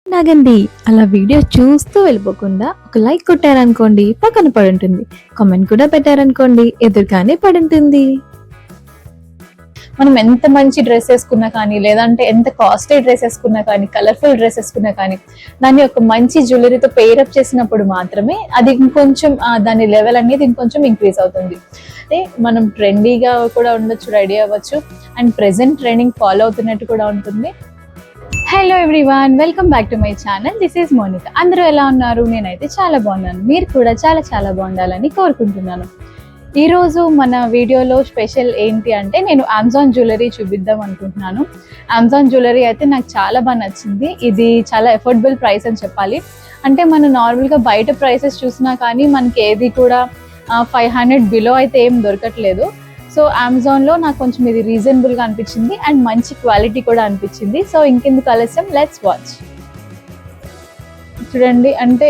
నాగండి అలా వీడియో చూస్తూ వెళ్ళిపోకుండా ఒక లైక్ కొట్టారనుకోండి పక్కన పడుంటుంది. కామెంట్ కూడా పెట్టారనుకోండి ఎదురుగానే పడుంటుంది. మనం ఎంత మంచి డ్రెస్ వేసుకున్నా కానీ, లేదంటే ఎంత కాస్ట్లీ డ్రెస్ వేసుకున్నా కానీ, కలర్ఫుల్ డ్రెస్ వేసుకున్నా కానీ, దాన్ని ఒక మంచి జ్యువెలరీతో పేరప్ చేసినప్పుడు మాత్రమే అది ఇంకొంచెం దాని లెవెల్ అనేది ఇంకొంచెం ఇంక్రీజ్ అవుతుంది. అంటే మనం ట్రెండీగా కూడా ఉండొచ్చు, రెడీ అవ్వచ్చు, అండ్ ప్రెసెంట్ ట్రెండింగ్ ఫాలో అవుతున్నట్టు కూడా ఉంటుంది. Hello everyone, welcome back to my channel. This is Monika. అందరూ ఎలా ఉన్నారు? నేనైతే చాలా బాగున్నాను. మీరు కూడా చాలా చాలా బాగుండాలని కోరుకుంటున్నాను. ఈరోజు మన వీడియోలో స్పెషల్ ఏంటి అంటే, నేను అమెజాన్ జ్యువెలరీ చూపిద్దాం అనుకుంటున్నాను. అమెజాన్ జ్యువెలరీ అయితే నాకు చాలా బాగా నచ్చింది. ఇది చాలా ఎఫోర్డబుల్ ప్రైస్ అని చెప్పాలి. అంటే మనం నార్మల్గా బయట ప్రైసెస్ చూసినా కానీ మనకి ఏది కూడా 500 బిలో అయితే ఏం దొరకట్లేదు. సో అమెజాన్లో నాకు కొంచెం ఇది రీజనబుల్గా అనిపించింది అండ్ మంచి క్వాలిటీ కూడా అనిపించింది. సో ఇంకెందుకు ఆలస్యం, లెట్స్ వాచ్. చూడండి, అంటే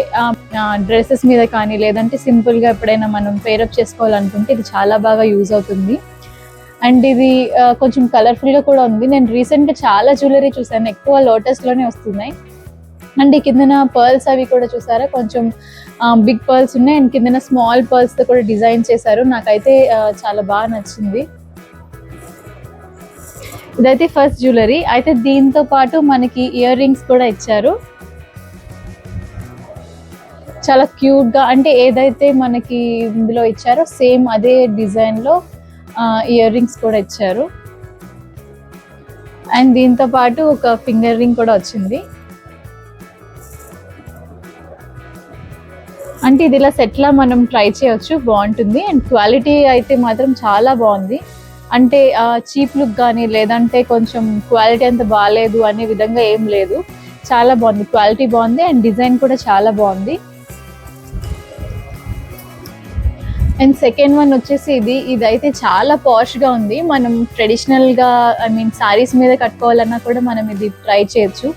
డ్రెస్సెస్ మీద కానీ, లేదంటే సింపుల్గా ఎప్పుడైనా మనం పేరప్ చేసుకోవాలనుకుంటే ఇది చాలా బాగా యూజ్ అవుతుంది. అండ్ ఇది కొంచెం కలర్ఫుల్గా కూడా ఉంది. నేను రీసెంట్గా చాలా జ్యువెలరీ చూసాను, ఎక్కువ లోటస్లోనే వస్తున్నాయి. అండ్ ఈ కిందన పర్ల్స్ అవి కూడా చూసారా, కొంచెం బిగ్ పర్ల్స్ ఉన్నాయి అండ్ కిందన స్మాల్ పర్ల్స్తో కూడా డిజైన్ చేశారు. నాకైతే చాలా బాగా నచ్చింది. ఇదైతే ఫస్ట్ జ్యువెలరీ. అయితే దీంతో పాటు మనకి ఇయర్ రింగ్స్ కూడా ఇచ్చారు. చాలా క్యూట్గా, అంటే ఏదైతే మనకి ఇందులో ఇచ్చారో సేమ్ అదే డిజైన్లో ఇయర్ రింగ్స్ కూడా ఇచ్చారు. అండ్ దీంతో పాటు ఒక ఫింగర్ రింగ్ కూడా వచ్చింది. అంటే ఇది ఇలా సెట్లా మనం ట్రై చేయొచ్చు, బాగుంటుంది. అండ్ క్వాలిటీ అయితే మాత్రం చాలా బాగుంది. అంటే చీప్ లుక్ కానీ, లేదంటే కొంచెం క్వాలిటీ అంత బాగాలేదు అనే విధంగా ఏం లేదు. చాలా బాగుంది, క్వాలిటీ బాగుంది అండ్ డిజైన్ కూడా చాలా బాగుంది. అండ్ సెకండ్ వన్ వచ్చేసి ఇదైతే చాలా పాష్గా ఉంది. మనం ట్రెడిషనల్గా, ఐ మీన్ శారీస్ మీద కట్టుకోవాలన్నా కూడా మనం ఇది ట్రై చేయొచ్చు.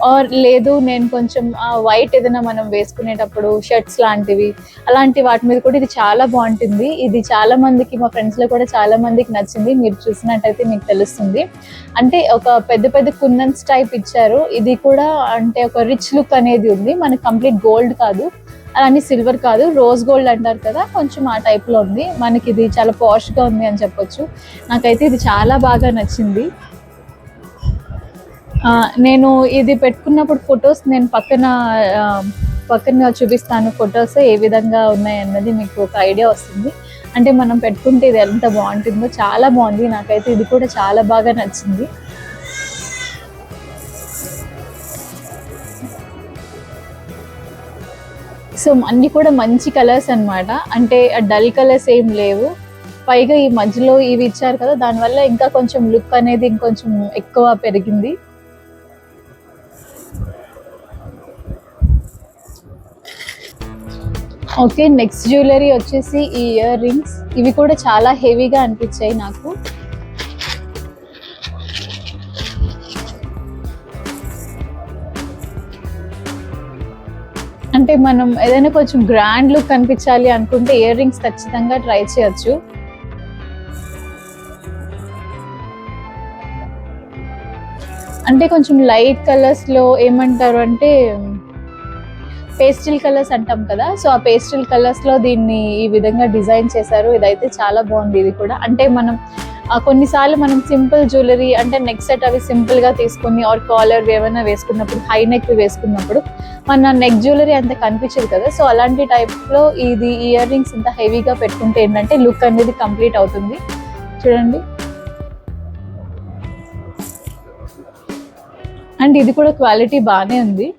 ఆర్ లేదు, నేను కొంచెం వైట్ ఏదైనా మనం వేసుకునేటప్పుడు షర్ట్స్ లాంటివి, అలాంటి వాటి మీద కూడా ఇది చాలా బాగుంటుంది. ఇది చాలా మందికి, మా ఫ్రెండ్స్లో కూడా చాలా మందికి నచ్చింది. మీరు చూసినట్టయితే మీకు తెలుస్తుంది. అంటే ఒక పెద్ద పెద్ద కుందన్స్ టైప్ ఇచ్చారు. ఇది కూడా అంటే ఒక రిచ్ లుక్ అనేది ఉంది. మనకి కంప్లీట్ గోల్డ్ కాదు, అలానే సిల్వర్ కాదు, రోజ్ గోల్డ్ అంటారు కదా, కొంచెం ఆ టైప్లో ఉంది. మనకి ఇది చాలా పాష్గా ఉంది అని చెప్పొచ్చు. నాకైతే ఇది చాలా బాగా నచ్చింది. నేను ఇది పెట్టుకున్నప్పుడు ఫొటోస్ నేను పక్కన చూపిస్తాను. ఫొటోస్ ఏ విధంగా ఉన్నాయన్నది మీకు ఒక ఐడియా వస్తుంది. అంటే మనం పెట్టుకుంటే ఇది ఎంత బాగుంటుందో. చాలా బాగుంది, నాకైతే ఇది కూడా చాలా బాగా నచ్చింది. సో అన్నీ కూడా మంచి కలర్స్ అన్నమాట. అంటే డల్ కలర్స్ ఏం లేవు. పైగా ఈ మధ్యలో ఇవి ఇచ్చారు కదా, దానివల్ల ఇంకా కొంచెం లుక్ అనేది ఇంకొంచెం ఎక్కువ పెరిగింది. ఓకే, నెక్స్ట్ జ్యువెలరీ వచ్చేసి ఈ ఇయర్ రింగ్స్. ఇవి కూడా చాలా హెవీగా అనిపించాయి నాకు. అంటే మనం ఏదైనా కొంచెం గ్రాండ్ లుక్ కనిపించాలి అనుకుంటే ఇయర్ రింగ్స్ ఖచ్చితంగా ట్రై చేయొచ్చు. అంటే కొంచెం లైట్ కలర్స్లో ఏమంటారు అంటే పేస్టిల్ కలర్స్ అంటాం కదా, సో ఆ పేస్టిల్ కలర్స్లో దీన్ని ఈ విధంగా డిజైన్ చేశారు. ఇదైతే చాలా బాగుంది. ఇది కూడా అంటే మనం కొన్నిసార్లు మనం సింపుల్ జ్యువెలరీ అంటే నెక్ సెట్ అవి సింపుల్గా తీసుకుని, ఆర్ కాలర్ ఏమైనా వేసుకున్నప్పుడు, హై నెక్ వేసుకున్నప్పుడు మన నెక్ జ్యువెలరీ అంత కనిపించదు కదా. సో అలాంటి టైప్లో ఇది ఇయర్ రింగ్స్ ఇంత హెవీగా పెట్టుకుంటే ఏంటంటే లుక్ అనేది కంప్లీట్ అవుతుంది. చూడండి, అండ్ ఇది కూడా క్వాలిటీ బాగానే ఉంది.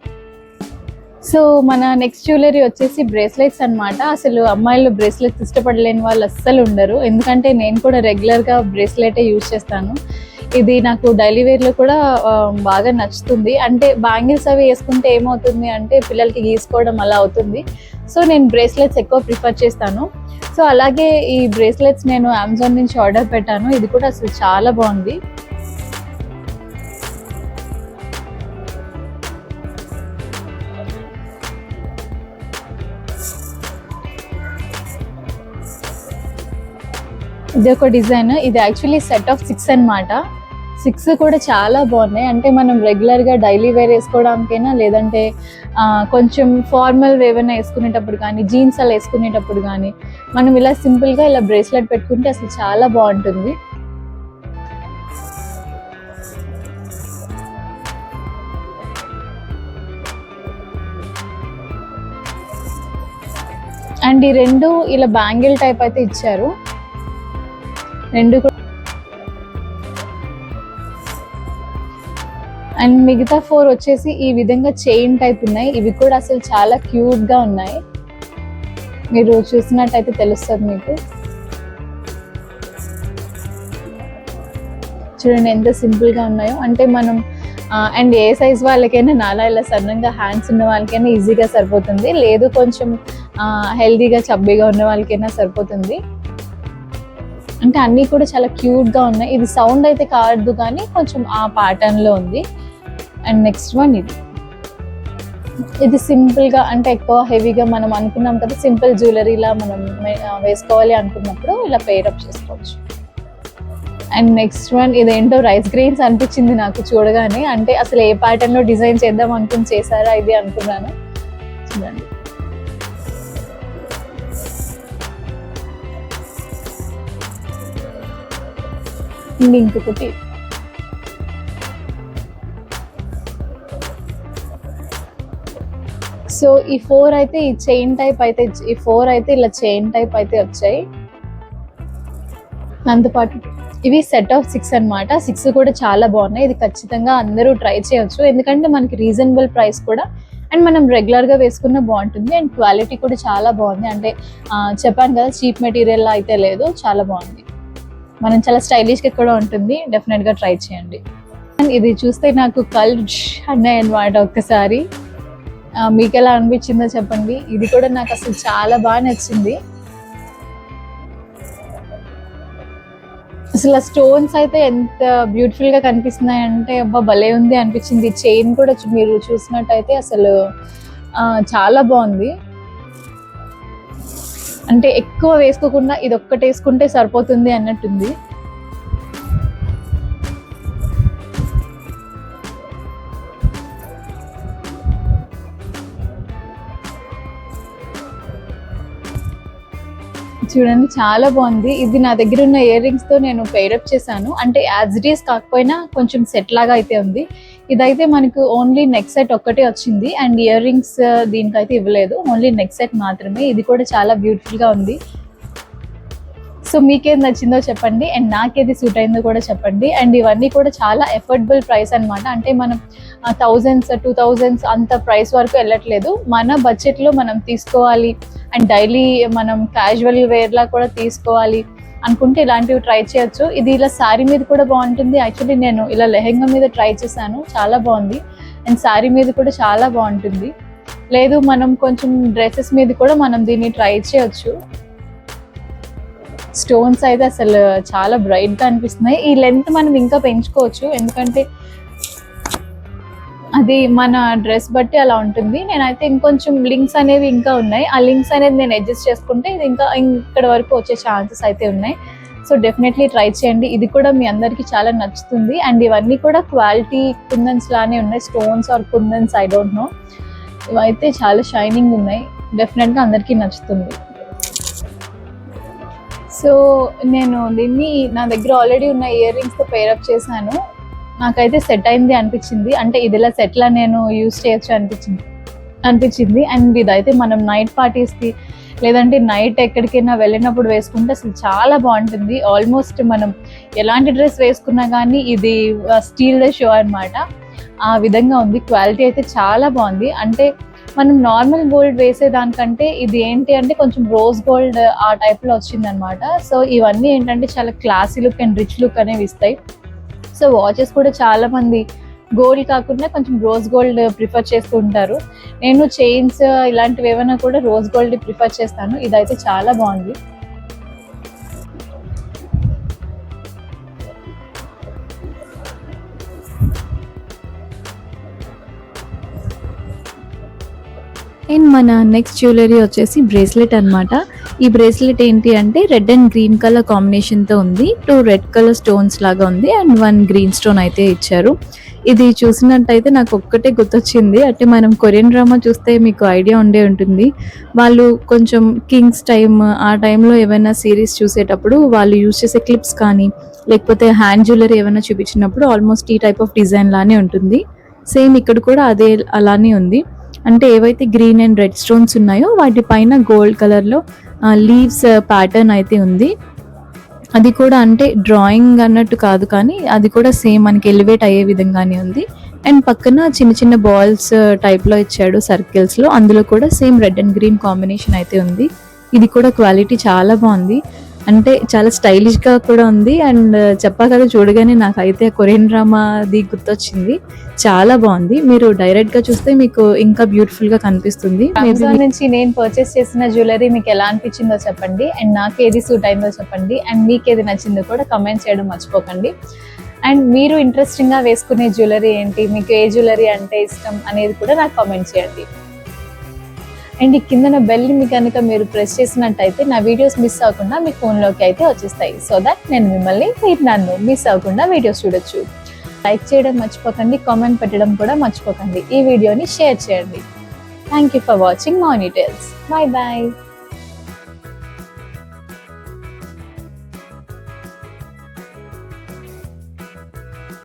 సో మన నెక్స్ట్ జ్యువెలరీ వచ్చేసి బ్రేస్లెట్స్ అనమాట. అసలు అమ్మాయిలు బ్రేస్లెట్స్ ఇష్టపడలేని వాళ్ళు అస్సలు ఉండరు. ఎందుకంటే నేను కూడా రెగ్యులర్గా బ్రేస్లెటే యూజ్ చేస్తాను. ఇది నాకు డైలీ వేర్లో కూడా బాగా నచ్చుతుంది. అంటే బ్యాంగిల్స్ అవి వేసుకుంటే ఏమవుతుంది అంటే పిల్లలకి గీసుకోవడం అలా అవుతుంది. సో నేను బ్రేస్లెట్స్ ఎక్కువ ప్రిఫర్ చేస్తాను. సో అలాగే ఈ బ్రేస్లెట్స్ నేను అమెజాన్ నుంచి ఆర్డర్ పెట్టాను. ఇది కూడా అసలు చాలా బాగుంది. ఇది ఒక డిజైన్. ఇది యాక్చువల్లీ సెట్ ఆఫ్ 6 అన్నమాట. 6 కూడా చాలా బాగున్నాయి. అంటే మనం రెగ్యులర్గా డైలీ వేర్ వేసుకోవడానికైనా, లేదంటే కొంచెం ఫార్మల్ ఏమైనా వేసుకునేటప్పుడు కానీ, జీన్స్ అలా వేసుకునేటప్పుడు కానీ మనం ఇలా సింపుల్గా ఇలా బ్రేస్లెట్ పెట్టుకుంటే అసలు చాలా బాగుంటుంది. అండ్ ఈ 2 ఇలా బ్యాంగిల్ టైప్ అయితే ఇచ్చారు. 2 కూడా. అండ్ మిగతా 4 వచ్చేసి ఈ విధంగా చైన్ టైప్ ఉన్నాయి. ఇవి కూడా అసలు చాలా క్యూట్ గా ఉన్నాయి. మీరు చూసినట్టయితే తెలుస్తుంది మీకు. చూడండి ఎంత సింపుల్ గా ఉన్నాయో. అంటే మనం అండ్ ఏ సైజ్ వాళ్ళకైనా, నాలా ఇలా సన్నంగా హ్యాండ్స్ ఉన్న వాళ్ళకైనా ఈజీగా సరిపోతుంది, లేదు కొంచెం హెల్దీగా చబ్బీగా ఉన్న వాళ్ళకైనా సరిపోతుంది. అంటే అన్నీ కూడా చాలా క్యూట్గా ఉన్నాయి. ఇది సౌండ్ అయితే కాదు కానీ కొంచెం ఆ ప్యాటర్న్లో ఉంది. అండ్ నెక్స్ట్ వన్ ఇది సింపుల్గా, అంటే ఎక్కువ హెవీగా మనం అనుకున్నాం కదా, సింపుల్ జ్యువెలరీలా మనం వేసుకోవాలి అనుకున్నప్పుడు ఇలా పేరప్ చేసుకోవచ్చు. అండ్ నెక్స్ట్ వన్ ఇదేంటో రైస్ గ్రెయిన్స్ అనిపించింది నాకు చూడగానే. అంటే అసలు ఏ ప్యాటర్న్లో డిజైన్ చేద్దాం అనుకుని చేశారా ఇది అనుకున్నాను. చూడండి ఇంకొకటి సో ఈ 4 అయితే ఈ చైన్ టైప్ అయితే, ఈ 4 అయితే ఇలా చైన్ టైప్ అయితే వచ్చాయి. దాంతోపాటు ఇవి సెట్ ఆఫ్ 6 అనమాట. 6 కూడా చాలా బాగున్నాయి. ఇది ఖచ్చితంగా అందరూ ట్రై చేయొచ్చు, ఎందుకంటే మనకి రీజనబుల్ ప్రైస్ కూడా, అండ్ మనం రెగ్యులర్గా వేసుకున్న బాగుంటుంది. అండ్ క్వాలిటీ కూడా చాలా బాగుంది. అంటే చెప్పాను కదా, చీప్ మెటీరియల్ అయితే లేదు, చాలా బాగుంది. మనం చాలా స్టైలిష్గా కూడా ఉంటుంది. డెఫినెట్గా ట్రై చేయండి. అండ్ ఇది చూస్తే నాకు కలర్ అన్నాయి అనమాట ఒక్కసారి. మీకు ఎలా అనిపించిందో చెప్పండి. ఇది కూడా నాకు అసలు చాలా బాగా నచ్చింది. అసలు ఆ స్టోన్స్ అయితే ఎంత బ్యూటిఫుల్గా కనిపిస్తున్నాయి అంటే అబ్బా భలే ఉంది అనిపించింది. చైన్ కూడా మీరు చూసినట్టయితే అసలు చాలా బాగుంది. అంటే ఎక్కువ వేసుకోకుండా ఇది ఒక్కటి వేసుకుంటే సరిపోతుంది అన్నట్టుంది. చూడండి చాలా బాగుంది. ఇది నా దగ్గర ఉన్న ఇయర్ రింగ్స్ తో నేను పేరప్ చేశాను. అంటే యాజ్ ఇట్ ఈస్ కాకపోయినా కొంచెం సెట్ లాగా అయితే ఉంది. ఇదైతే మనకు ఓన్లీ నెక్ సెట్ ఒక్కటే వచ్చింది, అండ్ ఇయర్ రింగ్స్ దీనికైతే ఇవ్వలేదు, ఓన్లీ నెక్ సెట్ మాత్రమే. ఇది కూడా చాలా బ్యూటిఫుల్ గా ఉంది. సో మీకేది నచ్చిందో చెప్పండి, అండ్ నాకేది సూట్ అయిందో కూడా చెప్పండి. అండ్ ఇవన్నీ కూడా చాలా ఎఫోర్డబుల్ ప్రైస్ అనమాట. అంటే మనం 1000s 2000s అంత ప్రైస్ వరకు వెళ్ళట్లేదు. మన బడ్జెట్లో మనం తీసుకోవాలి, అండ్ డైలీ మనం క్యాజువల్ వేర్లా కూడా తీసుకోవాలి అనుకుంటే ఇలాంటివి ట్రై చేయొచ్చు. ఇది ఇలా శారీ మీద కూడా బాగుంటుంది. యాక్చువల్లీ నేను ఇలా లెహెంగా మీద ట్రై చేశాను, చాలా బాగుంది. అండ్ శారీ మీద కూడా చాలా బాగుంటుంది. లేదు మనం కొంచెం డ్రెస్సెస్ మీద కూడా మనం దీన్ని ట్రై చేయొచ్చు. స్టోన్స్ అయితే అసలు చాలా బ్రైట్గా అనిపిస్తున్నాయి. ఈ లెంత్ మనం ఇంకా పెంచుకోవచ్చు, ఎందుకంటే అది మన డ్రెస్ బట్టి అలా ఉంటుంది. నేనైతే ఇంకొంచెం లింక్స్ అనేవి ఇంకా ఉన్నాయి. ఆ లింక్స్ అనేది నేను అడ్జస్ట్ చేసుకుంటే ఇది ఇంకా ఇక్కడ వరకు వచ్చే ఛాన్సెస్ అయితే ఉన్నాయి. సో డెఫినెట్లీ ట్రై చేయండి. ఇది కూడా మీ అందరికీ చాలా నచ్చుతుంది. అండ్ ఇవన్నీ కూడా క్వాలిటీ కుందన్స్ లానే ఉన్నాయి. Stones are kundans, I don't know. ఇవైతే చాలా షైనింగ్ ఉన్నాయి. డెఫినెట్గా అందరికీ నచ్చుతుంది. సో నేను దీన్ని నా దగ్గర ఆల్రెడీ ఉన్న ఇయర్ రింగ్స్తో పేరప్ చేశాను. నాకైతే సెట్ అయింది అనిపించింది. అంటే ఇదిలా సెట్లా నేను యూజ్ చేయొచ్చు అనిపించింది. అండ్ ఇదైతే మనం నైట్ పార్టీస్కి, లేదంటే నైట్ ఎక్కడికైనా వెళ్ళినప్పుడు వేసుకుంటే అసలు చాలా బాగుంటుంది. ఆల్మోస్ట్ మనం ఎలాంటి డ్రెస్ వేసుకున్నా కానీ ఇది స్టీల్ ద షో అనమాట. ఆ విధంగా ఉంది. క్వాలిటీ అయితే చాలా బాగుంది. అంటే మనం నార్మల్ గోల్డ్ వేసేదానికంటే ఇది ఏంటి అంటే కొంచెం రోజ్ గోల్డ్ ఆ టైప్లో వచ్చిందనమాట. సో ఇవన్నీ ఏంటంటే చాలా classy look and rich look అనేవి ఇస్తాయి. సో వాచెస్ కూడా చాలా మంది గోల్డ్ కాకుండా కొంచెం రోజ్ గోల్డ్ ప్రిఫర్ చేస్తూ ఉంటారు. నేను చైన్స్ ఇలాంటివి ఏమైనా కూడా రోజ్ గోల్డ్ ప్రిఫర్ చేస్తాను. ఇదైతే చాలా బాగుంది. అండ్ మన నెక్స్ట్ జ్యువెలరీ వచ్చేసి బ్రేస్లెట్ అన్నమాట. ఈ బ్రేస్లెట్ ఏంటి అంటే రెడ్ అండ్ గ్రీన్ కలర్ కాంబినేషన్తో ఉంది. 2 రెడ్ కలర్ స్టోన్స్ లాగా ఉంది అండ్ 1 గ్రీన్ స్టోన్ అయితే ఇచ్చారు. ఇది చూసినట్టయితే నాకు ఒక్కటే గుర్తొచ్చింది అంటే మనం కొరియన్ డ్రామా చూస్తే మీకు ఐడియా ఉండే ఉంటుంది. వాళ్ళు కొంచెం కింగ్స్ టైమ్ ఆ టైంలో ఏమైనా సిరీస్ చూసేటప్పుడు వాళ్ళు యూజ్ చేసే క్లిప్స్ కానీ లేకపోతే హ్యాండ్ జ్యువెలరీ ఏమైనా చూపించినప్పుడు ఆల్మోస్ట్ ఈ టైప్ ఆఫ్ డిజైన్ లానే ఉంటుంది. సేమ్ ఇక్కడ కూడా అదే అలానే ఉంది. అంటే ఏవైతే గ్రీన్ అండ్ రెడ్ స్టోన్స్ ఉన్నాయో వాటి పైన గోల్డ్ కలర్లో లీవ్స్ ప్యాటర్న్ అయితే ఉంది. అది కూడా అంటే డ్రాయింగ్ అన్నట్టు కాదు కానీ అది కూడా సేమ్ మనకి ఎలివేట్ అయ్యే విధంగానే ఉంది. అండ్ పక్కన చిన్న చిన్న బాల్స్ టైప్లో ఇచ్చాడు సర్కిల్స్లో, అందులో కూడా same red and green combination అయితే ఉంది. ఇది కూడా క్వాలిటీ చాలా బాగుంది, అంటే చాలా స్టైలిష్గా కూడా ఉంది. అండ్ చెప్పా కదా చూడగానే నాకైతే కొరియన్ డ్రామాది గుర్తొచ్చింది. చాలా బాగుంది, మీరు డైరెక్ట్గా చూస్తే మీకు ఇంకా బ్యూటిఫుల్గా కనిపిస్తుంది. అమెజాన్ నుంచి నేను పర్చేస్ చేసిన జ్యువెలరీ మీకు ఎలా అనిపించిందో చెప్పండి, అండ్ నాకు ఏది సూట్ అయిందో చెప్పండి, అండ్ మీకు ఏది నచ్చిందో కూడా కమెంట్ చేయడం మర్చిపోకండి. అండ్ మీరు ఇంట్రెస్టింగ్గా వేసుకునే జ్యువెలరీ ఏంటి, మీకు ఏ జ్యువెలరీ అంటే ఇష్టం అనేది కూడా నాకు కామెంట్ చేయండి. అండ్ ఈ కిందన బెల్ని కనుక మీరు ప్రెస్ చేసినట్టయితే నా వీడియోస్ మిస్ అవ్వకుండా మీ ఫోన్లోకి అయితే వచ్చేస్తాయి. సో దట్ మీరు నన్ను మిస్ అవ్వకుండా వీడియోస్ చూడొచ్చు. లైక్ చేయడం మర్చిపోకండి, కామెంట్ పెట్టడం కూడా మర్చిపోకండి, ఈ వీడియోని షేర్ చేయండి. Thank you for watching Mouni Tales. Bye bye.